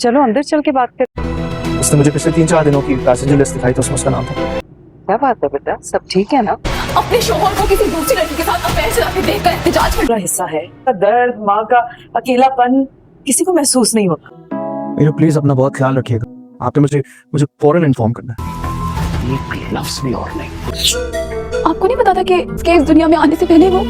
चलो अंदर चल के बात कर। उसने मुझे पिछले 3-4 दिनों की पैसेंजर लिस्ट दिखाई तो उसमें उसका नाम था। क्या बात है बेटा, सब ठीक है ना? अपने शोहर को किसी दूसरी लड़की के साथ अफेयर चलाते देखकर एहतजाज कर पूरा हिस्सा है। दर्द, माँ का अकेलापन किसी को महसूस नहीं होता। मीनू प्लीज अपना बहुत ख्याल रखिएगा। आपने मुझे मुझे फौरन इन्फॉर्म करना है। आपको नहीं पता था कि इसके इस दुनिया में आने से पहले वो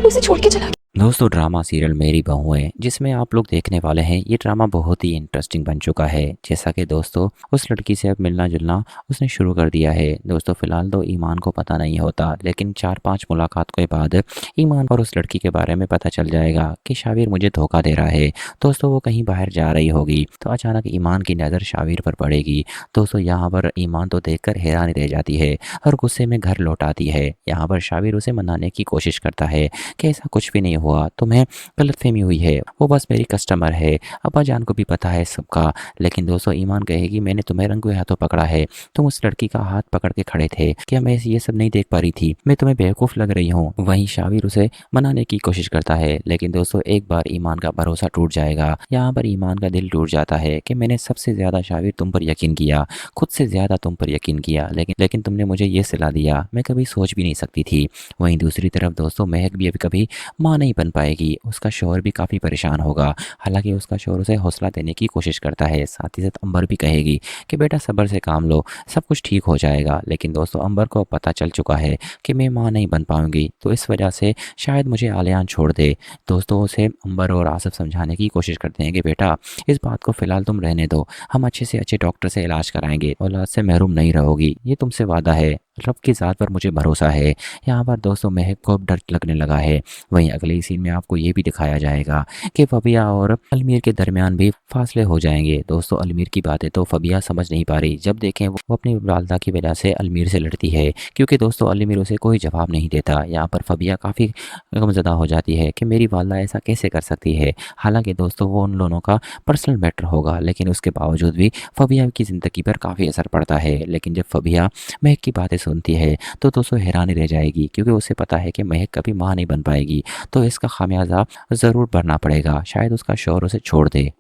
उसे छोड़ के चला गया। दोस्तों ड्रामा सीरियल मेरी बहू है जिसमें आप लोग देखने वाले हैं। ये ड्रामा बहुत ही इंटरेस्टिंग बन चुका है। जैसा कि दोस्तों उस लड़की से अब मिलना जुलना उसने शुरू कर दिया है। दोस्तों फिलहाल तो ईमान को पता नहीं होता, लेकिन 4-5 मुलाकात के बाद ईमान और उस लड़की के बारे में पता चल जाएगा कि शाविर मुझे धोखा दे रहा है। दोस्तों वो कहीं बाहर जा रही होगी तो अचानक ईमान की नज़र शाविर पर पड़ेगी। दोस्तों यहाँ पर ईमान तो देखकर हैरानी रह जाती है और गुस्से में घर लौट आती है। यहाँ पर शाविर उसे मनाने की कोशिश करता है कि ऐसा कुछ भी नहीं हुआ, तुम्हें गलतफहमी हुई है, वो बस मेरी कस्टमर है, अब्बा जान को भी पता है सबका। लेकिन दोस्तों ईमान कहेगी मैंने तुम्हें रंगे हाथों पकड़ा है, तुम उस लड़की का हाथ पकड़ के खड़े थे, क्या मैं ये सब नहीं देख पा रही थी, मैं तुम्हें बेवकूफ़ लग रही हूँ। वहीं शाविर उसे मनाने की कोशिश करता है, लेकिन दोस्तों एक बार ईमान का भरोसा टूट जाएगा। यहाँ पर ईमान का दिल टूट जाता है कि मैंने सबसे ज़्यादा शाविर तुम पर यकीन किया, खुद से ज़्यादा तुम पर यकीन किया, लेकिन तुमने मुझे ये सलाह दिया, मैं कभी सोच भी नहीं सकती थी। वहीं दूसरी तरफ दोस्तों महक भी अभी कभी माँ नहीं बन पाएगी। उसका शौहर भी काफ़ी परेशान होगा। हालांकि उसका शौहर उसे हौसला देने की कोशिश करता है। साथ ही साथ अंबर भी कहेगी कि बेटा सब्र से काम लो, सब कुछ ठीक हो जाएगा। लेकिन दोस्तों अंबर को पता चल चुका है कि मैं माँ नहीं बन पाऊंगी, तो इस वजह से शायद मुझे आलियान छोड़ दे। दोस्तों उसे अंबर और आसिफ समझाने की कोशिश करते हैं कि बेटा इस बात को फ़िलहाल तुम रहने दो, हम अच्छे से अच्छे डॉक्टर से इलाज कराएंगे, औलाद से महरूम नहीं रहोगी, ये तुमसे वादा है, रब की ज़ात पर मुझे भरोसा है। यहाँ पर दोस्तों महक को डर लगने लगा है। वहीं अगले सीन में आपको ये भी दिखाया जाएगा कि फबिया और अलमीर के दरमियान भी फासले हो जाएंगे। दोस्तों अलमीर की बातें तो फबिया समझ नहीं पा रही। जब देखें वो अपनी वालदा की वजह से अलमीर से लड़ती है, क्योंकि दोस्तों अलमीर उसे कोई जवाब नहीं देता। यहाँ पर फबिया काफ़ी गमज़दा हो जाती है कि मेरी वालदा ऐसा कैसे कर सकती है। हालांकि दोस्तों वो उन दोनों का पर्सनल मैटर होगा, लेकिन उसके बावजूद भी फबिया की ज़िंदगी पर काफ़ी असर पड़ता है। लेकिन जब फबिया महक की बातें सुनती है तो दोस्तों हैरानी रह जाएगी, क्योंकि उसे पता है कि महक कभी माँ नहीं बन पाएगी, तो इसका खामियाजा ज़रूर भरना पड़ेगा। शायद उसका शौहर उसे छोड़ दे।